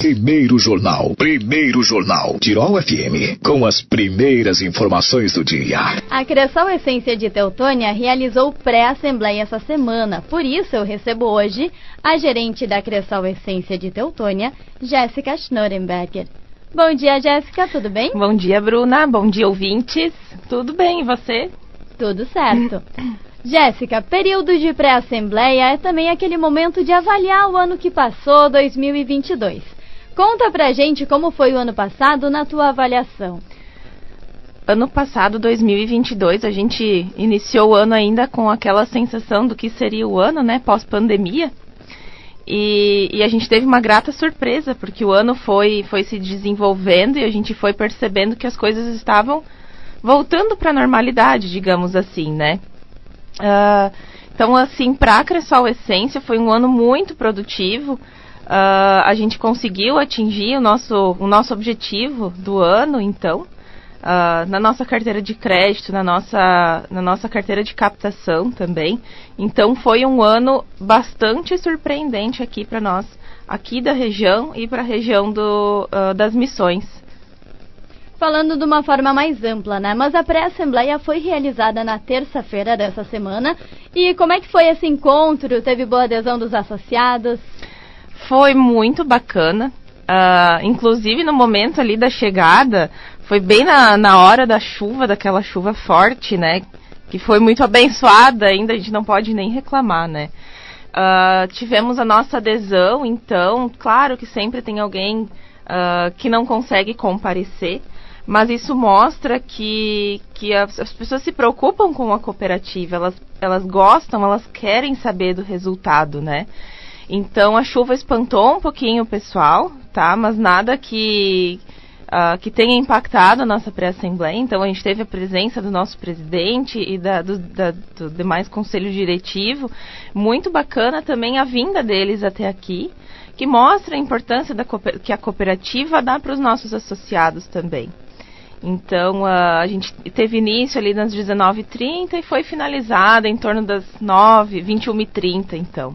Primeiro Jornal, Tirol FM, com as primeiras informações do dia. A Cressol Essência de Teutônia realizou pré-assembleia essa semana. Por isso eu recebo hoje a gerente da Cressol Essência de Teutônia, Jéssica Schnorenberger. Bom dia, Jéssica, tudo bem? Bom dia, Bruna. Bom dia, ouvintes. Tudo bem, e você? Tudo certo. Jéssica, período de pré-assembleia é também aquele momento de avaliar o ano que passou, 2022. Conta pra gente como foi o ano passado na tua avaliação. Ano passado, 2022, a gente iniciou o ano ainda com aquela sensação do que seria o ano, né, pós-pandemia. E a gente teve uma grata surpresa, porque o ano foi se desenvolvendo e a gente foi percebendo que as coisas estavam voltando para a normalidade, digamos assim, né? Então, assim, para a Cressol Essência foi um ano muito produtivo. A gente conseguiu atingir o nosso objetivo do ano, então, na nossa carteira de crédito, na nossa carteira de captação também. Então, foi um ano bastante surpreendente aqui para nós, aqui da região e para a região das Missões. Falando de uma forma mais ampla, né? Mas a pré-assembleia foi realizada na terça-feira dessa semana. E como é que foi esse encontro? Teve boa adesão dos associados? Foi muito bacana. Inclusive no momento ali da chegada, foi bem na hora da chuva, daquela chuva forte, né? Que foi muito abençoada ainda, a gente não pode nem reclamar, né? Tivemos a nossa adesão, então, claro que sempre tem alguém que não consegue comparecer. Mas isso mostra que as pessoas se preocupam com a cooperativa, elas gostam, elas querem saber do resultado, né? Então a chuva espantou um pouquinho o pessoal, tá? Mas nada que tenha impactado a nossa pré-assembleia. Então a gente teve a presença do nosso presidente e do demais conselho diretivo. Muito bacana também a vinda deles até aqui, que mostra a importância que a cooperativa dá para os nossos associados também. Então, a gente teve início ali nas 19h30 e foi finalizada em torno das 21h30, então.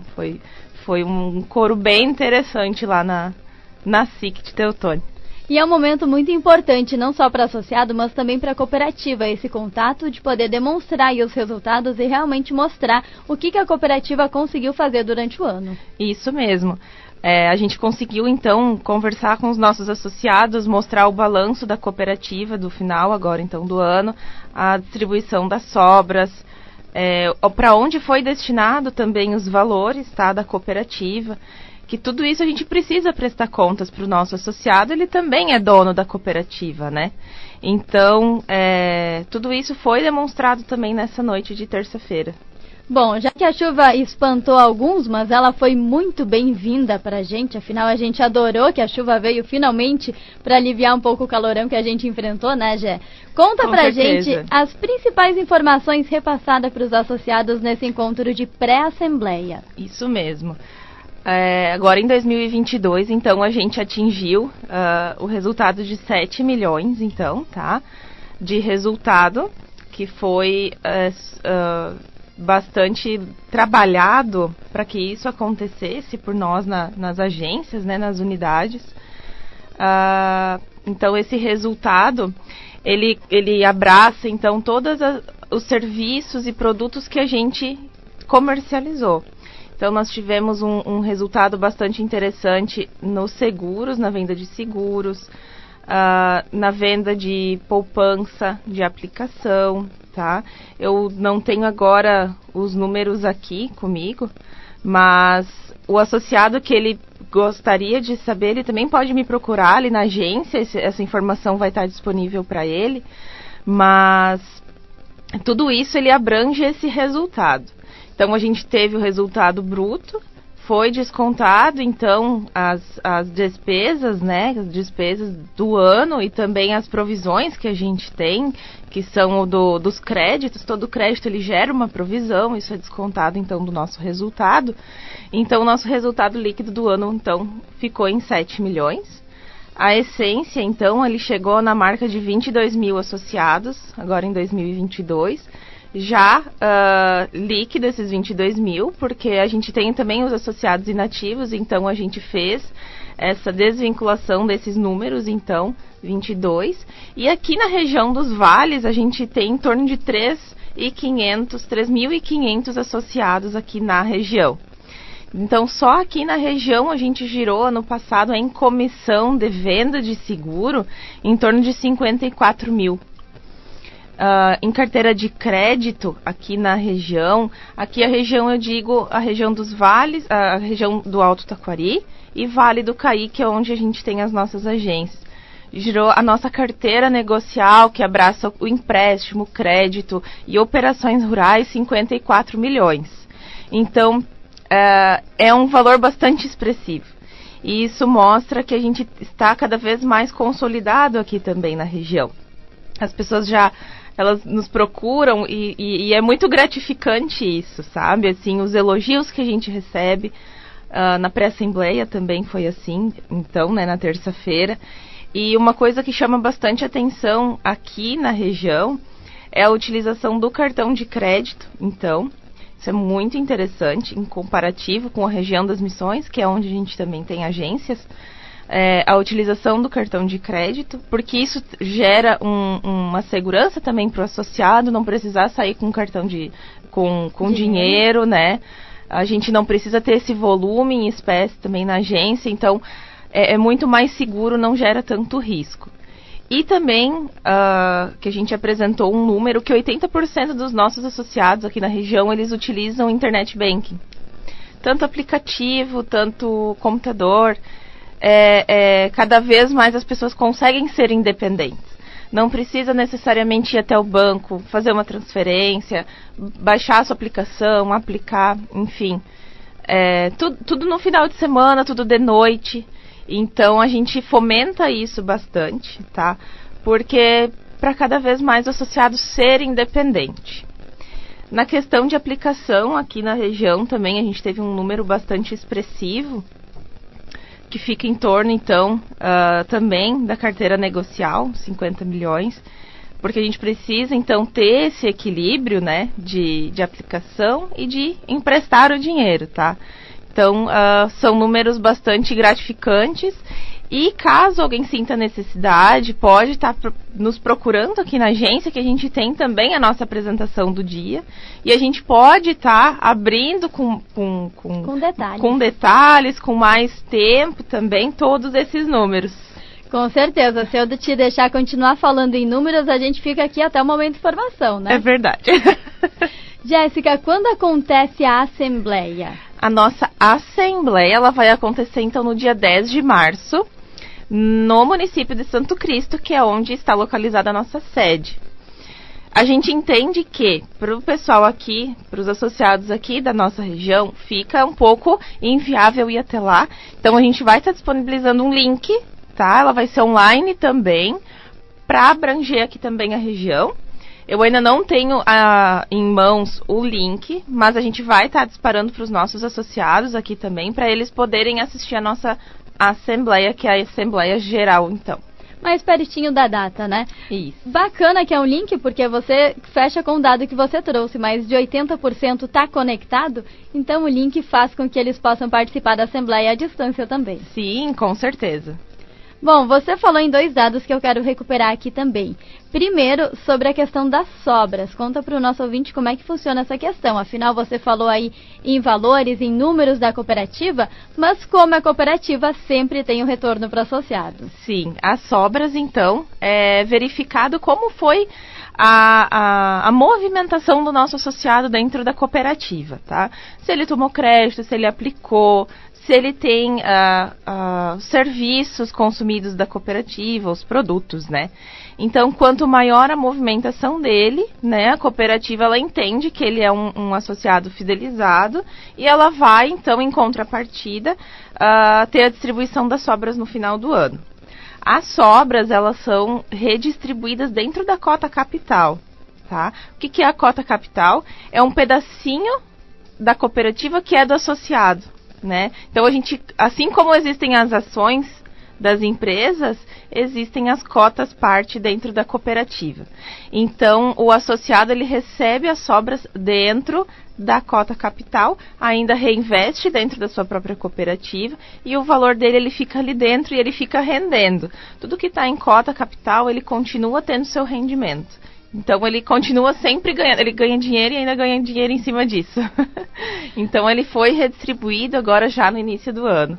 Foi um coro bem interessante lá na SIC de Teutônia. E é um momento muito importante, não só para associado, mas também para a cooperativa, esse contato de poder demonstrar aí os resultados e realmente mostrar o que a cooperativa conseguiu fazer durante o ano. Isso mesmo. A gente conseguiu, então, conversar com os nossos associados, mostrar o balanço da cooperativa do final, agora, então, do ano, a distribuição das sobras, para onde foi destinado também os valores, tá, da cooperativa, que tudo isso a gente precisa prestar contas para o nosso associado, ele também é dono da cooperativa, né? Então, tudo isso foi demonstrado também nessa noite de terça-feira. Bom, já que a chuva espantou alguns, mas ela foi muito bem-vinda para a gente, afinal a gente adorou que a chuva veio finalmente para aliviar um pouco o calorão que a gente enfrentou, né, Gé? Conta pra gente as principais informações repassadas para os associados nesse encontro de pré-assembleia. Isso mesmo. Agora em 2022, então, a gente atingiu o resultado de 7 milhões, então, tá? De resultado, que foi bastante trabalhado para que isso acontecesse por nós nas agências, né, nas unidades. Então, esse resultado, ele abraça, então, todos os serviços e produtos que a gente comercializou. Então, nós tivemos um resultado bastante interessante nos seguros, na venda de seguros, na venda de poupança, de aplicação, tá? Eu não tenho agora os números aqui comigo, mas o associado que ele gostaria de saber, ele também pode me procurar ali na agência, essa informação vai estar disponível para ele, mas tudo isso ele abrange esse resultado. Então, a gente teve o resultado bruto, foi descontado, então, as despesas, né, as despesas do ano e também as provisões que a gente tem, que são dos créditos. Todo crédito, ele gera uma provisão, isso é descontado, então, do nosso resultado. Então, o nosso resultado líquido do ano, então, ficou em 7 milhões. A Essência, então, ele chegou na marca de 22 mil associados, agora em 2022. já líquido esses 22 mil, porque a gente tem também os associados inativos, então a gente fez essa desvinculação desses números, então, 22. E aqui na região dos vales, a gente tem em torno de 3.500 associados aqui na região. Então, só aqui na região a gente girou ano passado em comissão de venda de seguro em torno de 54 mil. Em carteira de crédito aqui na região, aqui a região eu digo a região dos vales, a região do Alto Taquari e Vale do Caí, que é onde a gente tem as nossas agências. Girou a nossa carteira negocial, que abraça o empréstimo, crédito e operações rurais, 54 milhões. Então, é um valor bastante expressivo. E isso mostra que a gente está cada vez mais consolidado aqui também na região. As pessoas elas nos procuram e é muito gratificante isso, sabe? Assim, os elogios que a gente recebe na pré-assembleia também foi assim, então, né, na terça-feira. E uma coisa que chama bastante atenção aqui na região é a utilização do cartão de crédito, então, isso é muito interessante em comparativo com a região das Missões, que é onde a gente também tem agências, a utilização do cartão de crédito, porque isso gera uma segurança também para o associado, não precisar sair com cartão com dinheiro, né? A gente não precisa ter esse volume em espécie também na agência, então é muito mais seguro, não gera tanto risco. E também que a gente apresentou um número que 80% dos nossos associados aqui na região, eles utilizam Internet Banking. Tanto aplicativo, tanto computador. Cada vez mais as pessoas conseguem ser independentes. Não precisa necessariamente ir até o banco, fazer uma transferência, baixar a sua aplicação, aplicar, enfim. Tudo no final de semana, tudo de noite. Então, a gente fomenta isso bastante, tá? Porque para cada vez mais o associado ser independente. Na questão de aplicação, aqui na região também a gente teve um número bastante expressivo, que fica em torno, então, também da carteira negocial, 50 milhões, porque a gente precisa, então, ter esse equilíbrio, né, de aplicação e de emprestar o dinheiro, tá? Então, são números bastante gratificantes e caso alguém sinta necessidade, pode estar nos procurando aqui na agência, que a gente tem também a nossa apresentação do dia e a gente pode estar abrindo com detalhes, com mais tempo também, todos esses números. Com certeza, se eu te deixar continuar falando em números, a gente fica aqui até o momento de formação, né? É verdade. Jéssica, quando acontece a assembleia? A nossa assembleia, ela vai acontecer então no dia 10 de março, no município de Santo Cristo, que é onde está localizada a nossa sede. A gente entende que, para o pessoal aqui, para os associados aqui da nossa região, fica um pouco inviável ir até lá. Então, a gente vai estar disponibilizando um link, tá? Ela vai ser online também, para abranger aqui também a região. Eu ainda não tenho em mãos o link, mas a gente vai estar disparando para os nossos associados aqui também, para eles poderem assistir a nossa assembleia, que é a Assembleia Geral, então. Mais pertinho da data, né? Isso. Bacana que é um link, porque você fecha com o dado que você trouxe, mais de 80% está conectado, então o link faz com que eles possam participar da Assembleia à distância também. Sim, com certeza. Bom, você falou em 2 dados que eu quero recuperar aqui também. Primeiro, sobre a questão das sobras. Conta para o nosso ouvinte como é que funciona essa questão. Afinal, você falou aí em valores, em números da cooperativa, mas como a cooperativa sempre tem um retorno para associados. Sim, as sobras, então, é verificado como foi a movimentação do nosso associado dentro da cooperativa, tá? Se ele tomou crédito, se ele aplicou, se ele tem serviços consumidos da cooperativa, os produtos, né? Então, quanto maior a movimentação dele, né, a cooperativa ela entende que ele é um associado fidelizado e ela vai, então, em contrapartida, ter a distribuição das sobras no final do ano. As sobras, elas são redistribuídas dentro da cota capital, tá? O que é a cota capital? É um pedacinho da cooperativa que é do associado, né? Então, a gente, assim como existem as ações das empresas, existem as cotas parte dentro da cooperativa. Então, o associado ele recebe as sobras dentro da cota capital, ainda reinveste dentro da sua própria cooperativa e o valor dele ele fica ali dentro e ele fica rendendo. Tudo que está em cota capital, ele continua tendo seu rendimento. Então, ele continua sempre ganhando, ele ganha dinheiro e ainda ganha dinheiro em cima disso. Então, ele foi redistribuído agora já no início do ano.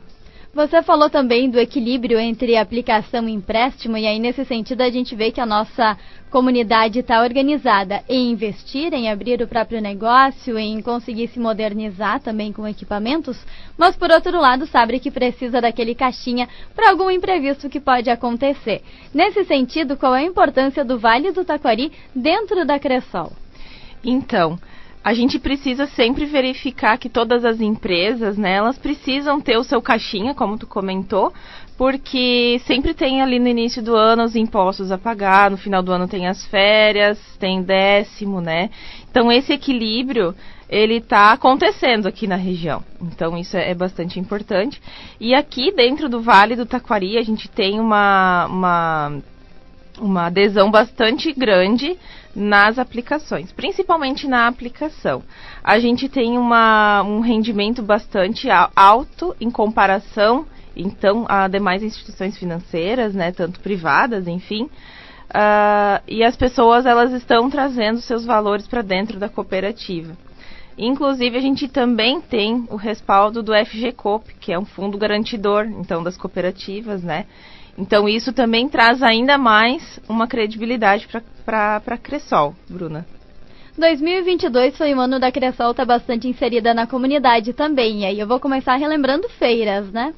Você falou também do equilíbrio entre aplicação e empréstimo, e aí nesse sentido a gente vê que a nossa comunidade está organizada em investir, em abrir o próprio negócio, em conseguir se modernizar também com equipamentos, mas por outro lado sabe que precisa daquele caixinha para algum imprevisto que pode acontecer. Nesse sentido, qual é a importância do Vale do Taquari dentro da Cressol? Então, a gente precisa sempre verificar que todas as empresas, né, elas precisam ter o seu caixinha, como tu comentou, porque sempre tem ali no início do ano os impostos a pagar, no final do ano tem as férias, tem 10º, né? Então esse equilíbrio, ele está acontecendo aqui na região. Então isso é bastante importante. E aqui dentro do Vale do Taquari a gente tem uma adesão bastante grande nas aplicações, principalmente na aplicação. A gente tem um rendimento bastante alto em comparação, então, a demais instituições financeiras, né, tanto privadas, enfim, e as pessoas elas estão trazendo seus valores para dentro da cooperativa. Inclusive, a gente também tem o respaldo do FGCoop, que é um fundo garantidor, então, das cooperativas, né? Então, isso também traz ainda mais uma credibilidade para a Cressol, Bruna. 2022 foi um ano da Cressol, está bastante inserida na comunidade também. E aí eu vou começar relembrando feiras, né?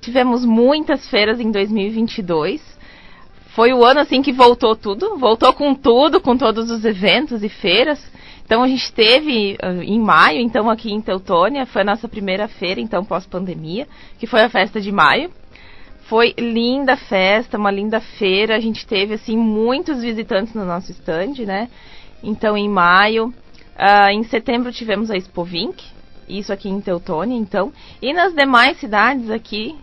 Tivemos muitas feiras em 2022. Foi o ano assim que voltou tudo, com todos os eventos e feiras. Então, a gente teve em maio, então, aqui em Teutônia, foi a nossa primeira feira, então, pós-pandemia, que foi a festa de maio. Foi linda festa, uma linda feira. A gente teve, assim, muitos visitantes no nosso stand, né? Então, em maio. Em setembro tivemos a Expo Vinc, isso aqui em Teutônia, então. E nas demais cidades aqui,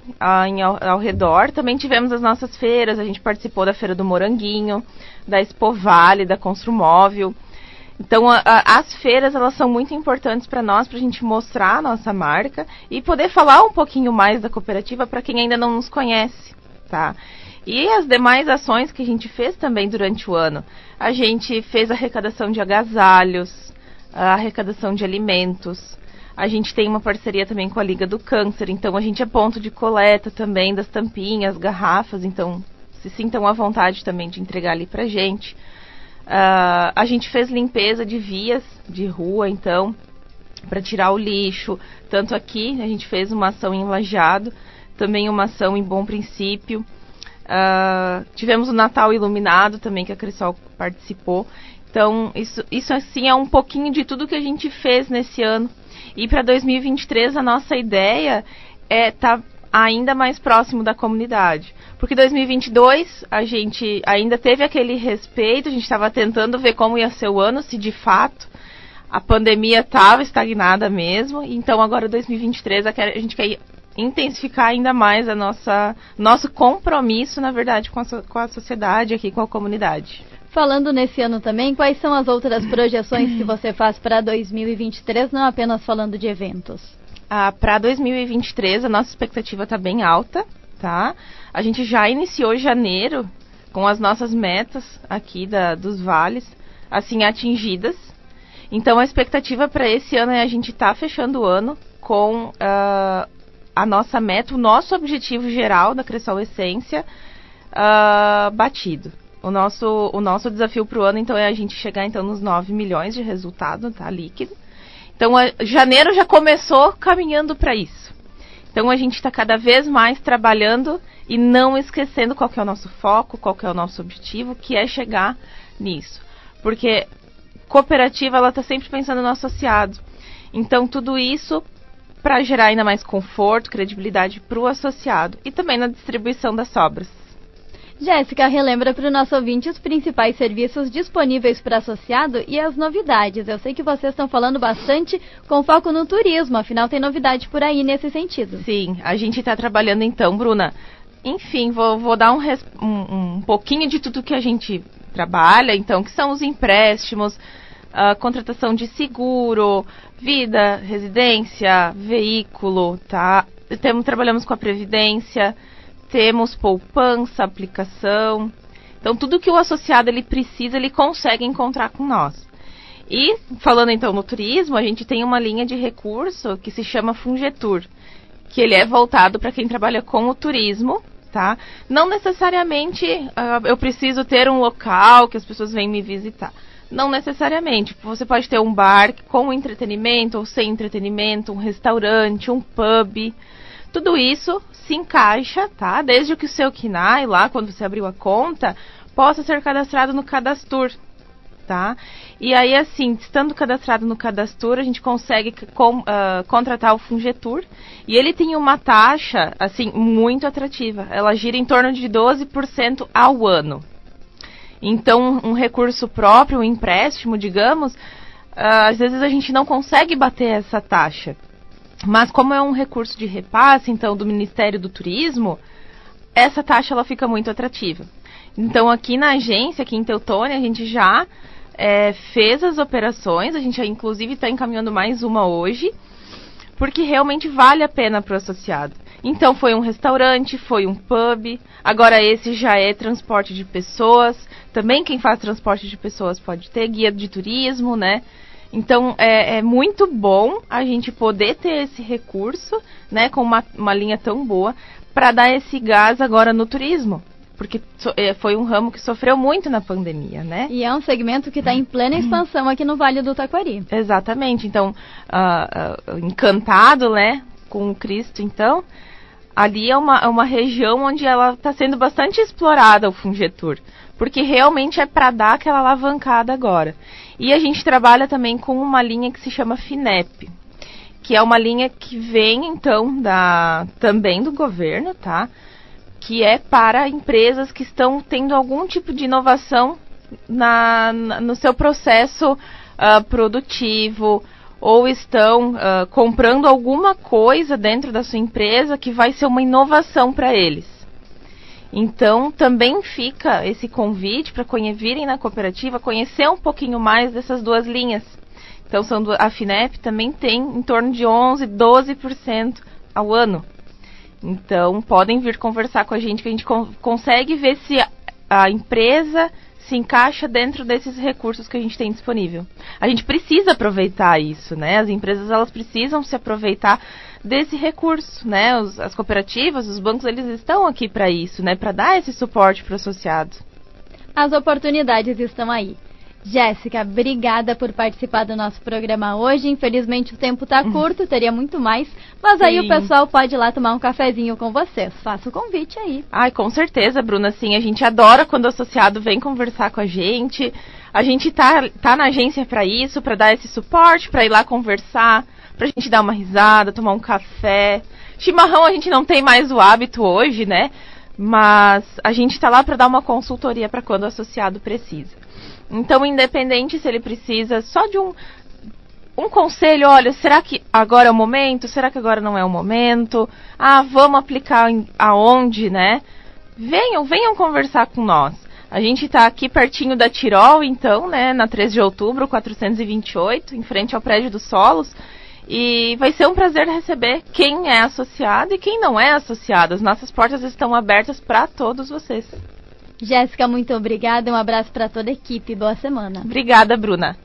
ao redor, também tivemos as nossas feiras. A gente participou da Feira do Moranguinho, da Expo Vale, da Construmóvel. Então, as feiras, elas são muito importantes para nós, para a gente mostrar a nossa marca e poder falar um pouquinho mais da cooperativa para quem ainda não nos conhece, tá? E as demais ações que a gente fez também durante o ano. A gente fez arrecadação de agasalhos, a arrecadação de alimentos. A gente tem uma parceria também com a Liga do Câncer, então a gente é ponto de coleta também das tampinhas, garrafas, então se sintam à vontade também de entregar ali pra gente. A gente fez limpeza de vias de rua, então, para tirar o lixo. Tanto aqui, a gente fez uma ação em Lajeado, também uma ação em Bom Princípio. Tivemos o Natal Iluminado também, que a Cressol participou. Então, isso assim é um pouquinho de tudo que a gente fez nesse ano. E para 2023, a nossa ideia é estar ainda mais próximo da comunidade. Porque 2022 a gente ainda teve aquele respeito, a gente estava tentando ver como ia ser o ano, se de fato a pandemia estava estagnada mesmo. Então agora 2023 a gente quer intensificar ainda mais nosso compromisso, na verdade, com a sociedade aqui, com a comunidade. Falando nesse ano também, quais são as outras projeções que você faz para 2023, não apenas falando de eventos? Para 2023, a nossa expectativa está bem alta, tá? A gente já iniciou janeiro com as nossas metas aqui dos vales, assim, atingidas. Então, a expectativa para esse ano é a gente estar fechando o ano com a nossa meta, o nosso objetivo geral da Cressol Essência batido. O nosso desafio para o ano, então, é a gente chegar então, nos 9 milhões de resultado, tá? Líquido. Então, janeiro já começou caminhando para isso. Então, a gente está cada vez mais trabalhando e não esquecendo qual que é o nosso foco, qual que é o nosso objetivo, que é chegar nisso. Porque cooperativa, ela está sempre pensando no associado. Então, tudo isso para gerar ainda mais conforto, credibilidade para o associado e também na distribuição das sobras. Jéssica, relembra para o nosso ouvinte os principais serviços disponíveis para associado e as novidades. Eu sei que vocês estão falando bastante com foco no turismo, afinal tem novidade por aí nesse sentido. Sim, a gente está trabalhando então, Bruna, Enfim, vou dar um pouquinho de tudo que a gente trabalha, então, que são os empréstimos, a contratação de seguro, vida, residência, veículo, tá? Trabalhamos com a previdência, temos poupança, aplicação. Então, tudo que o associado ele precisa, ele consegue encontrar com nós. E, falando então no turismo, a gente tem uma linha de recurso que se chama Fungetur, que ele é voltado para quem trabalha com o turismo, tá? Não necessariamente eu preciso ter um local que as pessoas venham me visitar. Não necessariamente. Você pode ter um bar com entretenimento ou sem entretenimento, um restaurante, um pub. Tudo isso se encaixa, tá? Desde que o seu KNAI, lá quando você abriu a conta, possa ser cadastrado no Cadastur, tá? E aí, assim, estando cadastrado no Cadastur, a gente consegue contratar o Fungetur. E ele tem uma taxa, assim, muito atrativa. Ela gira em torno de 12% ao ano. Então, um recurso próprio, um empréstimo, digamos, às vezes a gente não consegue bater essa taxa. Mas como é um recurso de repasse, então, do Ministério do Turismo, essa taxa ela fica muito atrativa. Então, aqui na agência, aqui em Teutônia, a gente já fez as operações, a gente inclusive está encaminhando mais uma hoje, porque realmente vale a pena para o associado. Então, foi um restaurante, foi um pub, agora esse já é transporte de pessoas, também quem faz transporte de pessoas pode ter guia de turismo, né? Então, é muito bom a gente poder ter esse recurso, né, com uma linha tão boa, para dar esse gás agora no turismo. Porque foi um ramo que sofreu muito na pandemia, né? E é um segmento que está em plena expansão aqui no Vale do Taquari. Exatamente. Então, Encantado, né, com o Cristo, então, ali é uma região onde ela está sendo bastante explorada, o Fungetur. Porque realmente é para dar aquela alavancada agora. E a gente trabalha também com uma linha que se chama FINEP, que é uma linha que vem, então, também do governo, tá? Que é para empresas que estão tendo algum tipo de inovação no seu processo produtivo, ou estão comprando alguma coisa dentro da sua empresa que vai ser uma inovação para eles. Então, também fica esse convite para virem na cooperativa, conhecer um pouquinho mais dessas duas linhas. Então, a FINEP também tem em torno de 11%, 12% ao ano. Então, podem vir conversar com a gente, que a gente consegue ver se a empresa se encaixa dentro desses recursos que a gente tem disponível. A gente precisa aproveitar isso, né? As empresas, elas precisam se aproveitar desse recurso, né? As cooperativas, os bancos, eles estão aqui para isso, né? Para dar esse suporte para o associado. As oportunidades estão aí. Jéssica, obrigada por participar do nosso programa hoje. Infelizmente o tempo está curto, teria muito mais, mas aí o pessoal pode ir lá tomar um cafezinho com vocês. Faça o convite aí. Ai, com certeza, Bruna. Sim, a gente adora quando o associado vem conversar com a gente. A gente tá na agência para isso, para dar esse suporte, para ir lá conversar, pra gente dar uma risada, tomar um café. Chimarrão a gente não tem mais o hábito hoje, né? Mas a gente tá lá para dar uma consultoria para quando o associado precisa. Então, independente se ele precisa só de um conselho, olha, será que agora é o momento? Será que agora não é o momento? Vamos aplicar aonde, né? Venham conversar com nós. A gente está aqui pertinho da Tirol, então, né, na 13 de outubro, 428, em frente ao Prédio dos Solos. E vai ser um prazer receber quem é associado e quem não é associado. As nossas portas estão abertas para todos vocês. Jéssica, muito obrigada. Um abraço para toda a equipe. Boa semana. Obrigada, Bruna.